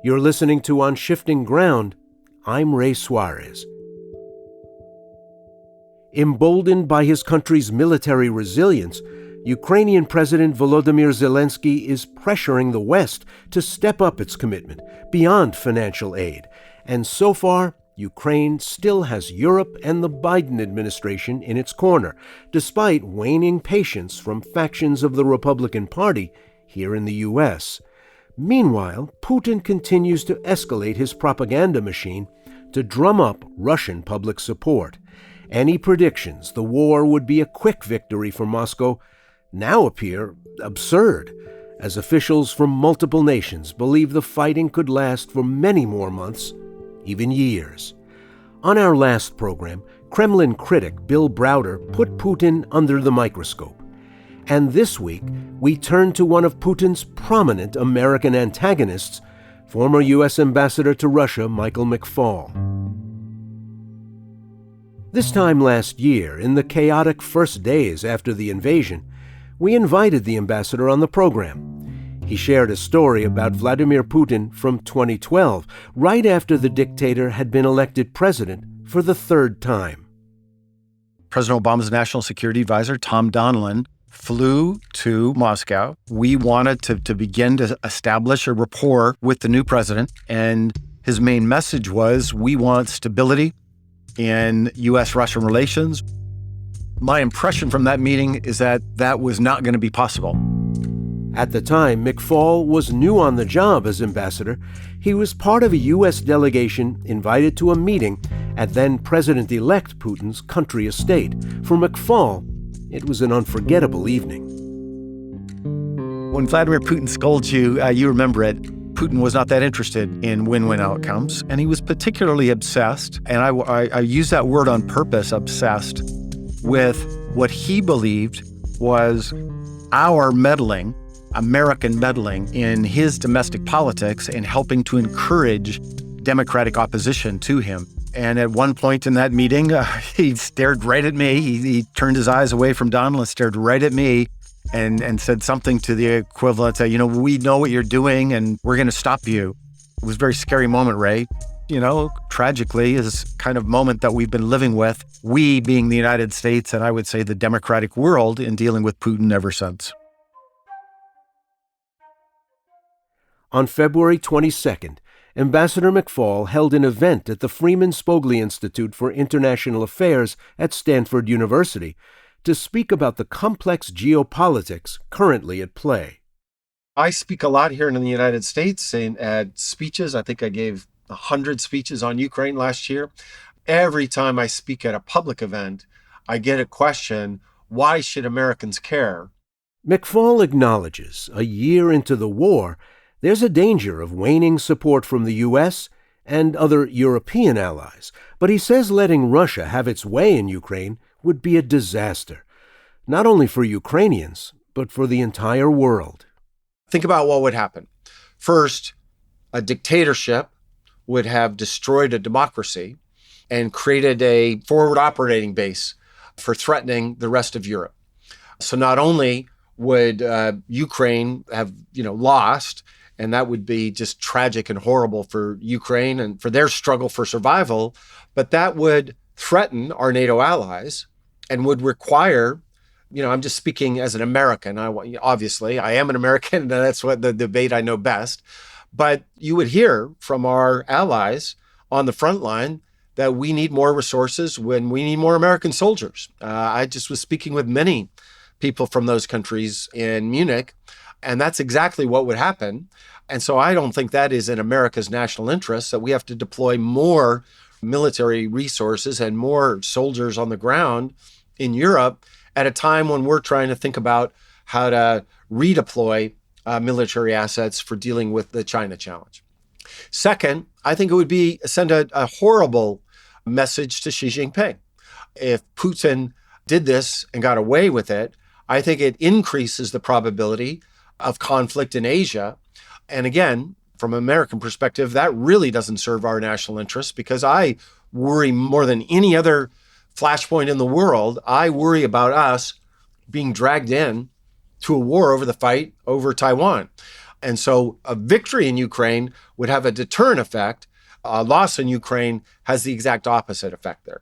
You're listening to On Shifting Ground. I'm Ray Suarez. Emboldened by his country's military resilience, Ukrainian President Volodymyr Zelensky is pressuring the West to step up its commitment beyond financial aid. And so far, Ukraine still has Europe and the Biden administration in its corner, despite waning patience from factions of the Republican Party here in the U.S. Meanwhile, Putin continues to escalate his propaganda machine to drum up Russian public support. Any predictions the war would be a quick victory for Moscow now appear absurd, as officials from multiple nations believe the fighting could last for many more months, even years. On our last program, Kremlin critic Bill Browder put Putin under the microscope. And this week, we turn to one of Putin's prominent American antagonists, former U.S. Ambassador to Russia Michael McFaul. This time last year, in the chaotic first days after the invasion, we invited the ambassador on the program. He shared a story about Vladimir Putin from 2012, right after the dictator had been elected president for the third time. President Obama's national security advisor, Tom Donilon, flew to Moscow. We wanted to begin to establish a rapport with the new president, and his main message was, we want stability in U.S.-Russian relations. My impression from that meeting is that that was not going to be possible. At the time, McFaul was new on the job as ambassador. He was part of a U.S. delegation invited to a meeting at then-President-elect Putin's country estate. For McFaul, it was an unforgettable evening. When Vladimir Putin scolds you, you remember it. Putin was not that interested in win-win outcomes, and he was particularly obsessed, and I use that word on purpose, obsessed, with what he believed was our meddling, American meddling, in his domestic politics and helping to encourage democratic opposition to him. And at one point in that meeting, he stared right at me. He turned his eyes away from Donald, stared right at me, and said something to the equivalent, we know what you're doing and we're going to stop you. It was a very scary moment, Ray. Tragically, is kind of moment that we've been living with, we being the United States and I would say the democratic world, in dealing with Putin ever since. On February 22nd, Ambassador McFaul held an event at the Freeman Spogli Institute for International Affairs at Stanford University to speak about the complex geopolitics currently at play. I speak a lot here in the United States and at speeches. I think I gave 100 speeches on Ukraine last year. Every time I speak at a public event, I get a question, why should Americans care? McFaul acknowledges, a year into the war, there's a danger of waning support from the U.S. and other European allies, but he says letting Russia have its way in Ukraine would be a disaster, not only for Ukrainians, but for the entire world. Think about what would happen. First, a dictatorship would have destroyed a democracy and created a forward operating base for threatening the rest of Europe. So not only would Ukraine have, lost, and that would be just tragic and horrible for Ukraine and for their struggle for survival, but that would threaten our NATO allies and would require, I'm just speaking as an American. Obviously, I am an American, and that's what the debate I know best. But you would hear from our allies on the front line that we need more resources when we need more American soldiers. I just was speaking with many people from those countries in Munich, and that's exactly what would happen. And so I don't think that is in America's national interest, that we have to deploy more military resources and more soldiers on the ground in Europe at a time when we're trying to think about how to redeploy military assets for dealing with the China challenge. Second, I think it would be send a horrible message to Xi Jinping. If Putin did this and got away with it, I think it increases the probability of conflict in Asia. And again, from an American perspective, that really doesn't serve our national interests, because I worry more than any other flashpoint in the world. I worry about us being dragged in to a war over the fight over Taiwan. And so a victory in Ukraine would have a deterrent effect. A loss in Ukraine has the exact opposite effect there.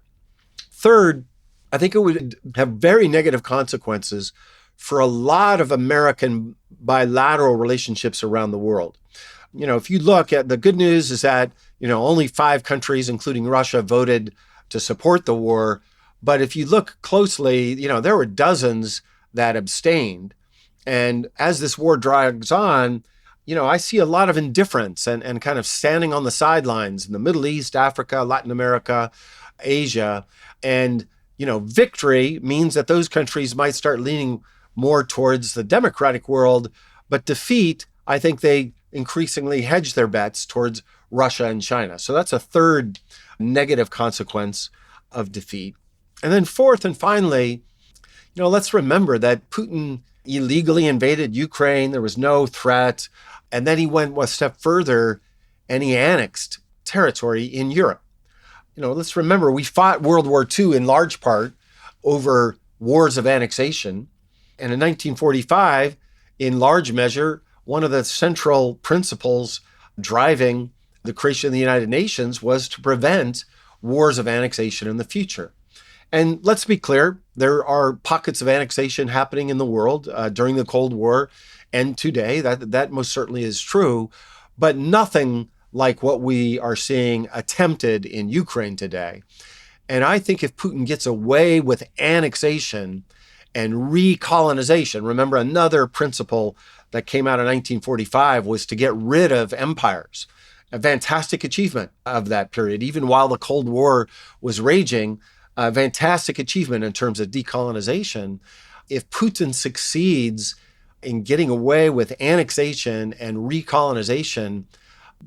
Third, I think it would have very negative consequences for a lot of American bilateral relationships around the world. If you look at the good news is that, only 5 countries, including Russia, voted to support the war. But if you look closely, there were dozens that abstained. And as this war drags on, I see a lot of indifference and kind of standing on the sidelines in the Middle East, Africa, Latin America, Asia. And, victory means that those countries might start leaning more towards the democratic world. But defeat, I think they increasingly hedge their bets towards Russia and China. So that's a third negative consequence of defeat. And then fourth and finally, let's remember that Putin illegally invaded Ukraine. There was no threat. And then he went one step further and he annexed territory in Europe. Let's remember we fought World War II in large part over wars of annexation. And in 1945, in large measure, one of the central principles driving the creation of the United Nations was to prevent wars of annexation in the future. And let's be clear, there are pockets of annexation happening in the world during the Cold War and today. That most certainly is true, but nothing like what we are seeing attempted in Ukraine today. And I think if Putin gets away with annexation and recolonization, remember another principle that came out in 1945 was to get rid of empires. A fantastic achievement of that period, even while the Cold War was raging, a fantastic achievement in terms of decolonization. If Putin succeeds in getting away with annexation and recolonization,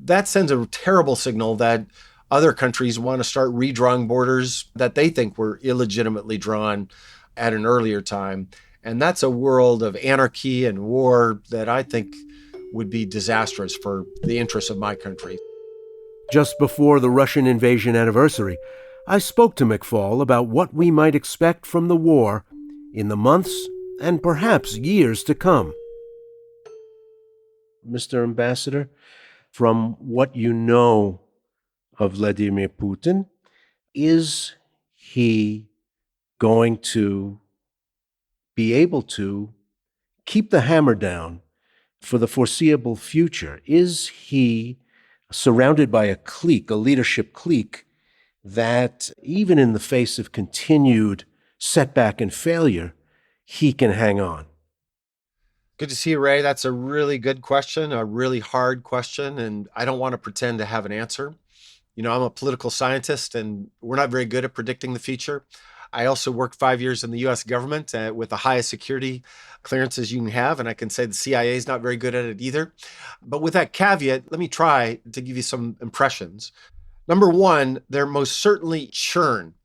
that sends a terrible signal that other countries want to start redrawing borders that they think were illegitimately drawn at an earlier time. And that's a world of anarchy and war that I think would be disastrous for the interests of my country. Just before the Russian invasion anniversary, I spoke to McFaul about what we might expect from the war in the months and perhaps years to come. Mr. Ambassador, from what you know of Vladimir Putin, is he going to be able to keep the hammer down for the foreseeable future? Is he surrounded by a clique, a leadership clique, that even in the face of continued setback and failure, he can hang on? Good to see you, Ray. That's a really good question, a really hard question, and I don't want to pretend to have an answer. I'm a political scientist, and we're not very good at predicting the future. I also worked 5 years in the U.S. government with the highest security clearances you can have, and I can say the CIA is not very good at it either. But with that caveat, let me try to give you some impressions. Number one, there most certainly churn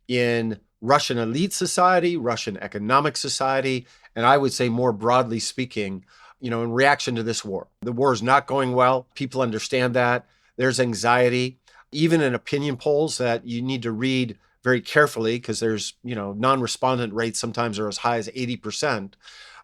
in Russian elite society, Russian economic society, and I would say more broadly speaking, in reaction to this war. The war is not going well. People understand that. There's anxiety, even in opinion polls that you need to read very carefully because there's, non-respondent rates sometimes are as high as 80%.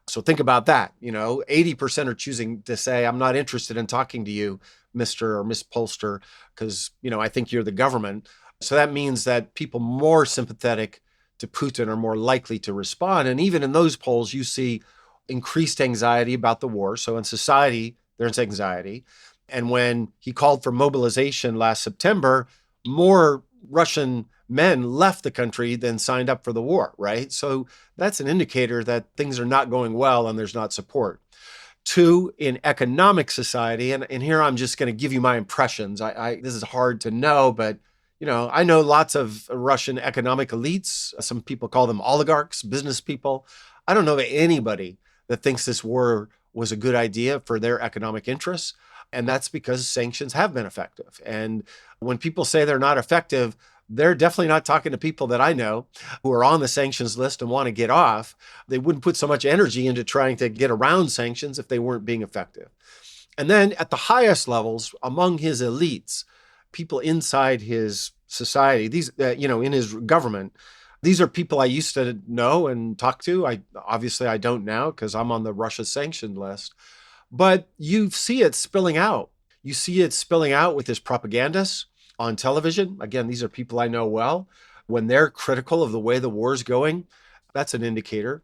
So think about that. 80% are choosing to say, I'm not interested in talking to you, Mr. or Miss Pollster, because, I think you're the government. So that means that people more sympathetic to Putin are more likely to respond. And even in those polls, you see increased anxiety about the war. So in society, there's anxiety. And when he called for mobilization last September, more Russian men left the country than signed up for the war, right? So that's an indicator that things are not going well and there's not support. Two, in economic society, and here I'm just going to give you my impressions. This is hard to know, but I know lots of Russian economic elites. Some people call them oligarchs, business people. I don't know of anybody that thinks this war was a good idea for their economic interests. And that's because sanctions have been effective. And when people say they're not effective, they're definitely not talking to people that I know who are on the sanctions list and want to get off. They wouldn't put so much energy into trying to get around sanctions if they weren't being effective. And then at the highest levels, among his elites, people inside his society, these, in his government, these are people I used to know and talk to. I don't now because I'm on the Russia sanctioned list. But you see it spilling out. You see it spilling out with his propagandists on television. Again, these are people I know well. When they're critical of the way the war is going, that's an indicator.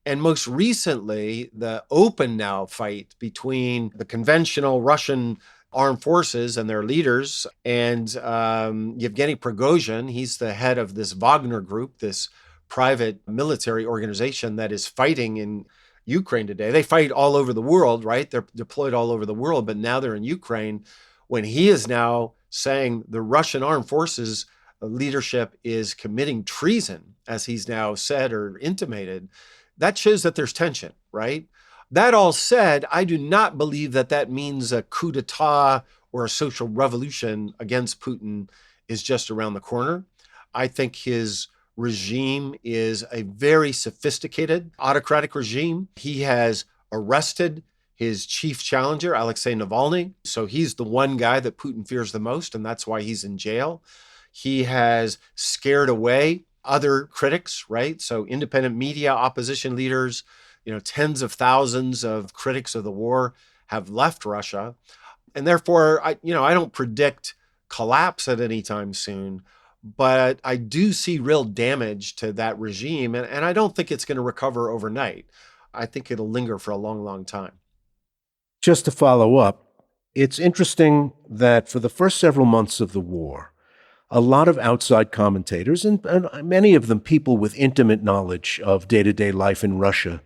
And most recently, the open now fight between the conventional Russian armed forces and their leaders and Yevgeny Prigozhin. He's the head of this Wagner group, this private military organization that is fighting in Ukraine today. They fight all over the world, right? They're deployed all over the world, but now they're in Ukraine when he is now saying the Russian armed forces leadership is committing treason, as he's now said or intimated. That shows that there's tension, right? That all said, I do not believe that that means a coup d'etat or a social revolution against Putin is just around the corner. I think his regime is a very sophisticated autocratic regime. He has arrested his chief challenger, Alexei Navalny. So he's the one guy that Putin fears the most, and that's why he's in jail. He has scared away other critics, right? So independent media, opposition leaders, tens of thousands of critics of the war have left Russia. And therefore, I don't predict collapse at any time soon, but I do see real damage to that regime. And I don't think it's going to recover overnight. I think it'll linger for a long, long time. Just to follow up, it's interesting that for the first several months of the war, a lot of outside commentators, and many of them people with intimate knowledge of day-to-day life in Russia,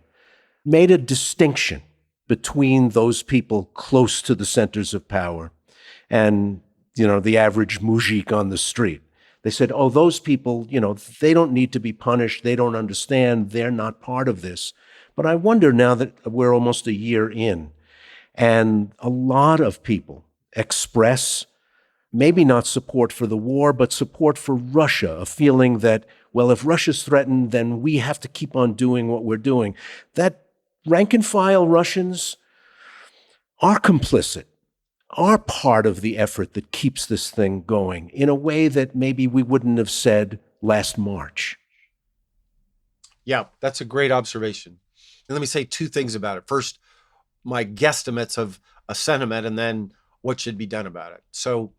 made a distinction between those people close to the centers of power and, the average mujik on the street. They said, oh, those people, they don't need to be punished. They don't understand. They're not part of this. But I wonder now that we're almost a year in, and a lot of people express maybe not support for the war, but support for Russia, a feeling that, well, if Russia's threatened, then we have to keep on doing what we're doing. That rank and file Russians are complicit, are part of the effort that keeps this thing going in a way that maybe we wouldn't have said last March. Yeah, that's a great observation. And let me say two things about it. First, my guesstimates of a sentiment, and then what should be done about it. So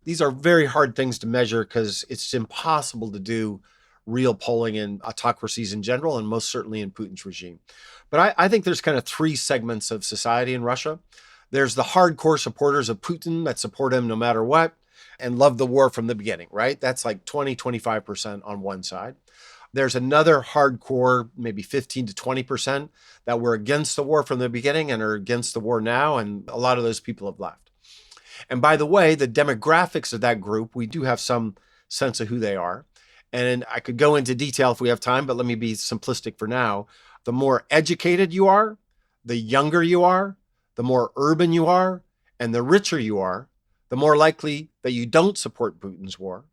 these are very hard things to measure because it's impossible to do real polling in autocracies in general, and most certainly in Putin's regime. But I think there's kind of three segments of society in Russia. There's the hardcore supporters of Putin that support him no matter what and love the war from the beginning, right? That's like 25% on one side. There's another hardcore, maybe 15 to 20% that were against the war from the beginning and are against the war now, and a lot of those people have left. And by the way, the demographics of that group, we do have some sense of who they are. And I could go into detail if we have time, but let me be simplistic for now. The more educated you are, the younger you are, the more urban you are, and the richer you are, the more likely that you don't support Putin's war.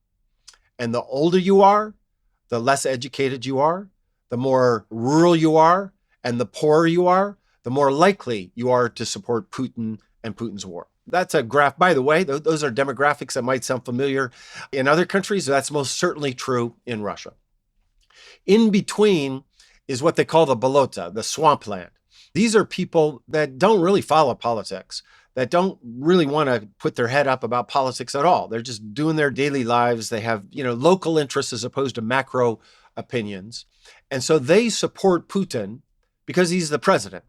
And the older you are, the less educated you are, the more rural you are, and the poorer you are, the more likely you are to support Putin and Putin's war. That's a graph. By the way, those are demographics that might sound familiar in other countries. That's most certainly true in Russia. In between is what they call the bolota, the swampland. These are people that don't really follow politics, that don't really want to put their head up about politics at all. They're just doing their daily lives. They have, local interests as opposed to macro opinions. And so they support Putin because he's the president.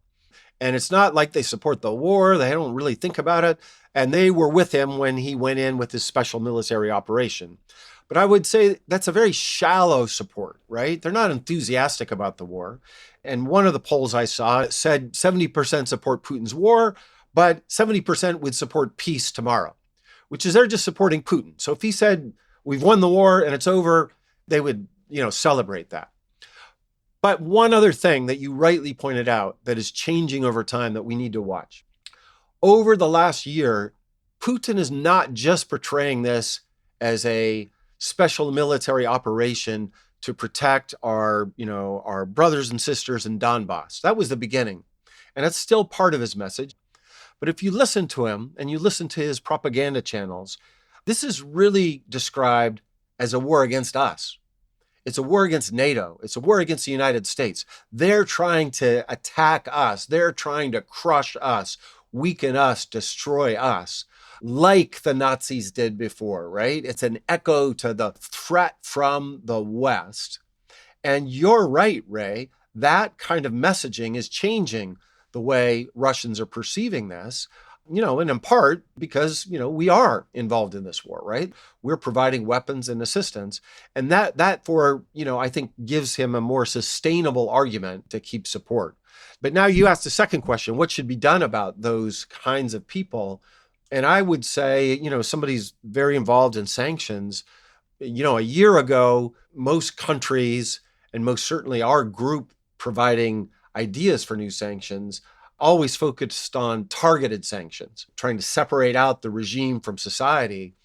And it's not like they support the war. They don't really think about it. And they were with him when he went in with his special military operation. But I would say that's a very shallow support, right? They're not enthusiastic about the war. And one of the polls I saw said 70% support Putin's war, but 70% would support peace tomorrow, which is they're just supporting Putin. So if he said, we've won the war and it's over, they would, celebrate that. But one other thing that you rightly pointed out that is changing over time that we need to watch. Over the last year, Putin is not just portraying this as a special military operation to protect our brothers and sisters in Donbass. That was the beginning. And that's still part of his message. But if you listen to him and you listen to his propaganda channels, this is really described as a war against us. It's a war against NATO. It's a war against the United States. They're trying to attack us. They're trying to crush us. weaken us, destroy us, like the Nazis did before, right? It's an echo to the threat from the West. And you're right, Ray, that kind of messaging is changing the way Russians are perceiving this, and in part because, we are involved in this war, right? We're providing weapons and assistance. And that for, I think gives him a more sustainable argument to keep support. But now you asked the second question, what should be done about those kinds of people? And I would say, somebody's very involved in sanctions. A year ago, most countries, and most certainly our group providing ideas for new sanctions, always focused on targeted sanctions, trying to separate out the regime from society.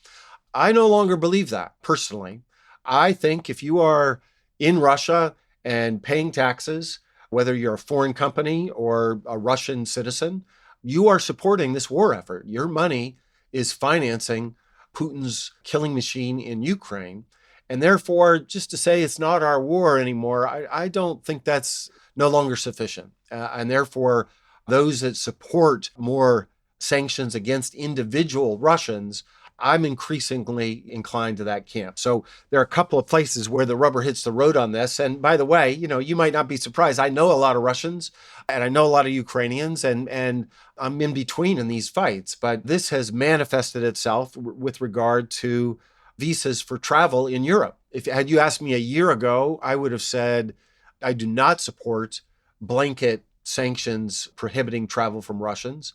I no longer believe that personally. I think if you are in Russia and paying taxes, whether you're a foreign company or a Russian citizen, you are supporting this war effort. Your money is financing Putin's killing machine in Ukraine. And therefore, just to say it's not our war anymore, I don't think that's no longer sufficient. And therefore, those that support more sanctions against individual Russians, I'm increasingly inclined to that camp. So there are a couple of places where the rubber hits the road on this. And by the way, you might not be surprised. I know a lot of Russians and I know a lot of Ukrainians, and I'm in between in these fights. But this has manifested itself with regard to visas for travel in Europe. Had you asked me a year ago, I would have said I do not support blanket sanctions prohibiting travel from Russians.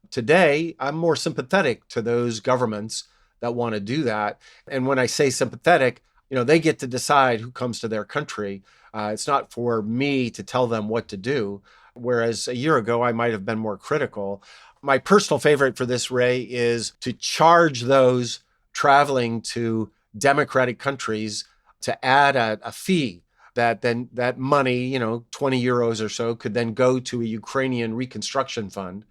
Today, I'm more sympathetic to those governments that want to do that. And when I say sympathetic, they get to decide who comes to their country. It's not for me to tell them what to do. Whereas a year ago, I might have been more critical. My personal favorite for this, Ray, is to charge those traveling to democratic countries to add a fee that money, 20 euros or so, could then go to a Ukrainian reconstruction fund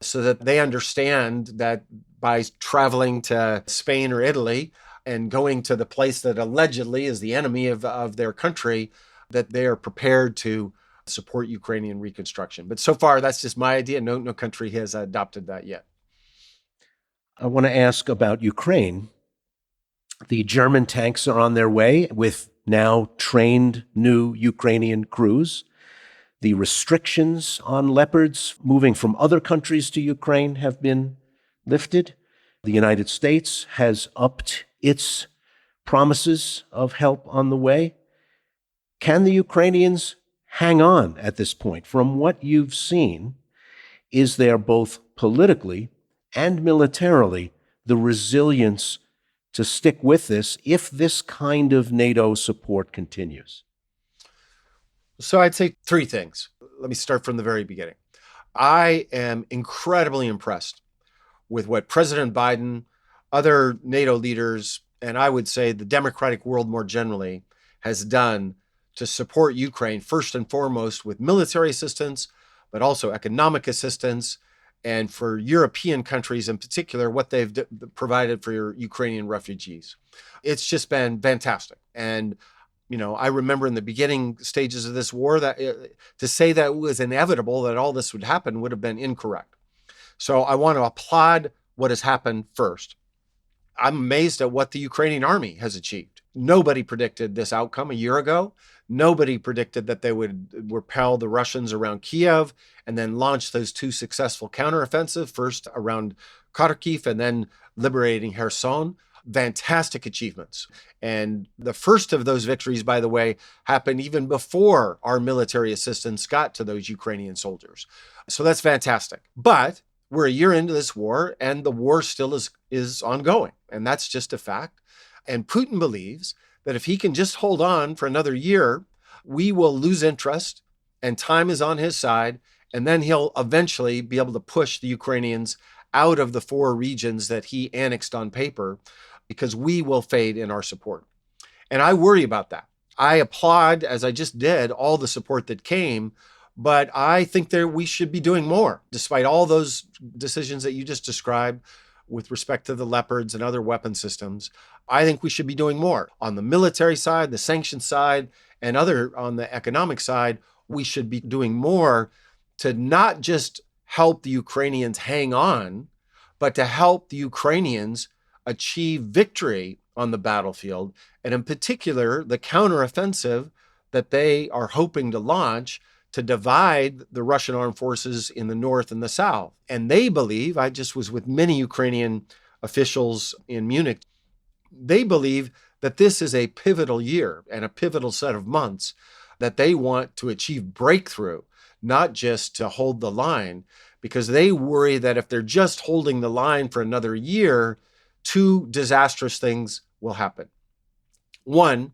so that they understand that by traveling to Spain or Italy and going to the place that allegedly is the enemy of their country, that they are prepared to support Ukrainian reconstruction. But so far, that's just my idea. No country has adopted that yet. I want to ask about Ukraine. The German tanks are on their way with now trained new Ukrainian crews. The restrictions on Leopards moving from other countries to Ukraine have been lifted. The United States has upped its promises of help on the way. Can the Ukrainians hang on at this point? From what you've seen, is there both politically and militarily the resilience to stick with this if this kind of NATO support continues? So I'd say three things. Let me start from the very beginning. I am incredibly impressed with what President Biden, other NATO leaders, and I would say the democratic world more generally has done to support Ukraine, first and foremost with military assistance, but also economic assistance, and for European countries in particular, what they've provided for your Ukrainian refugees. It's just been fantastic. And, I remember in the beginning stages of this war that to say that it was inevitable that all this would happen would have been incorrect. So I want to applaud what has happened first. I'm amazed at what the Ukrainian army has achieved. Nobody predicted this outcome a year ago. Nobody predicted that they would repel the Russians around Kiev and then launch those two successful counteroffensives, first around Kharkiv and then liberating Kherson. Fantastic achievements. And the first of those victories, by the way, happened even before our military assistance got to those Ukrainian soldiers. So that's fantastic. But we're a year into this war and the war still is ongoing. And that's just a fact. And Putin believes that if he can just hold on for another year, we will lose interest and time is on his side. And then he'll eventually be able to push the Ukrainians out of the 4 regions that he annexed on paper because we will fade in our support. And I worry about that. I applaud, as I just did, all the support that came, but I think we should be doing more, despite all those decisions that you just described with respect to the Leopards and other weapon systems. I think we should be doing more. On the military side, the sanctions side, and on the economic side, we should be doing more to not just help the Ukrainians hang on, but to help the Ukrainians achieve victory on the battlefield, and in particular, the counteroffensive that they are hoping to launch to divide the Russian armed forces in the north and the south. And they believe, I just was with many Ukrainian officials in Munich, they believe that this is a pivotal year and a pivotal set of months that they want to achieve breakthrough, not just to hold the line, because they worry that if they're just holding the line for another year, two disastrous things will happen. One,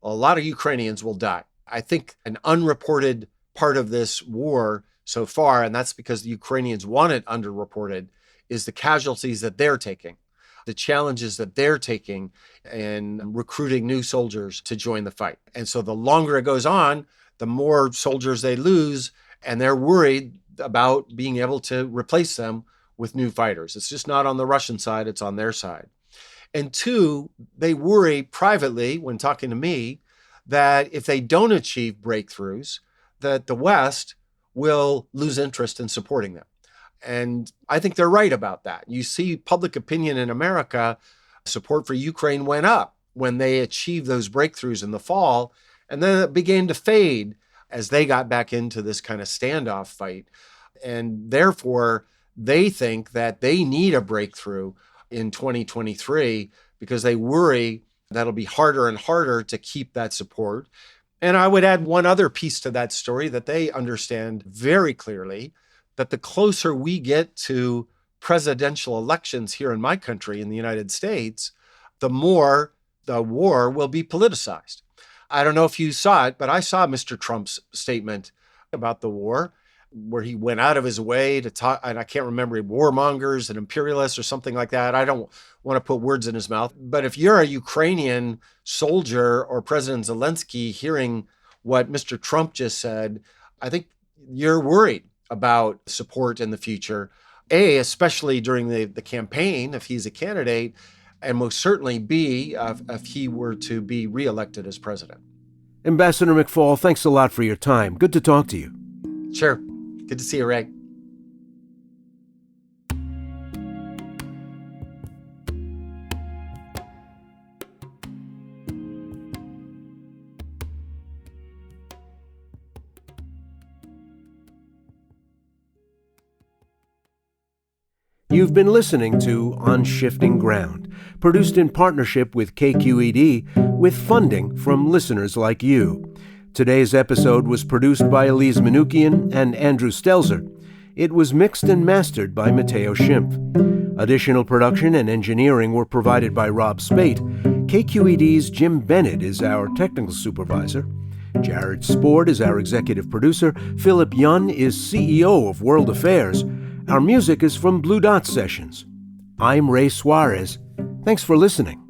a lot of Ukrainians will die. I think an unreported part of this war so far, and that's because the Ukrainians want it underreported, is the casualties that they're taking, the challenges that they're taking in recruiting new soldiers to join the fight. And so the longer it goes on, the more soldiers they lose, and they're worried about being able to replace them with new fighters. It's just not on the Russian side, it's on their side. And two, they worry privately when talking to me that if they don't achieve breakthroughs, that the West will lose interest in supporting them. And I think they're right about that. You see public opinion in America, support for Ukraine went up when they achieved those breakthroughs in the fall, and then it began to fade as they got back into this kind of standoff fight. And therefore, they think that they need a breakthrough in 2023 because they worry that'll be harder and harder to keep that support. And I would add one other piece to that story that they understand very clearly, that the closer we get to presidential elections here in my country, in the United States, the more the war will be politicized. I don't know if you saw it, but I saw Mr. Trump's statement about the war, where he went out of his way to talk, and I can't remember, warmongers and imperialists or something like that. I don't want to put words in his mouth. But if you're a Ukrainian soldier or President Zelensky hearing what Mr. Trump just said, I think you're worried about support in the future, especially during the campaign, if he's a candidate, and most certainly B, if he were to be reelected as president. Ambassador McFaul, thanks a lot for your time. Good to talk to you. Sure. Good to see you, Ray. You've been listening to On Shifting Ground, produced in partnership with KQED with funding from listeners like you. Today's episode was produced by Elise Manukian and Andrew Stelzer. It was mixed and mastered by Matteo Schimpf. Additional production and engineering were provided by Rob Spate. KQED's Jim Bennett is our technical supervisor. Jared Sport is our executive producer. Philip Yun is CEO of World Affairs. Our music is from Blue Dot Sessions. I'm Ray Suarez. Thanks for listening.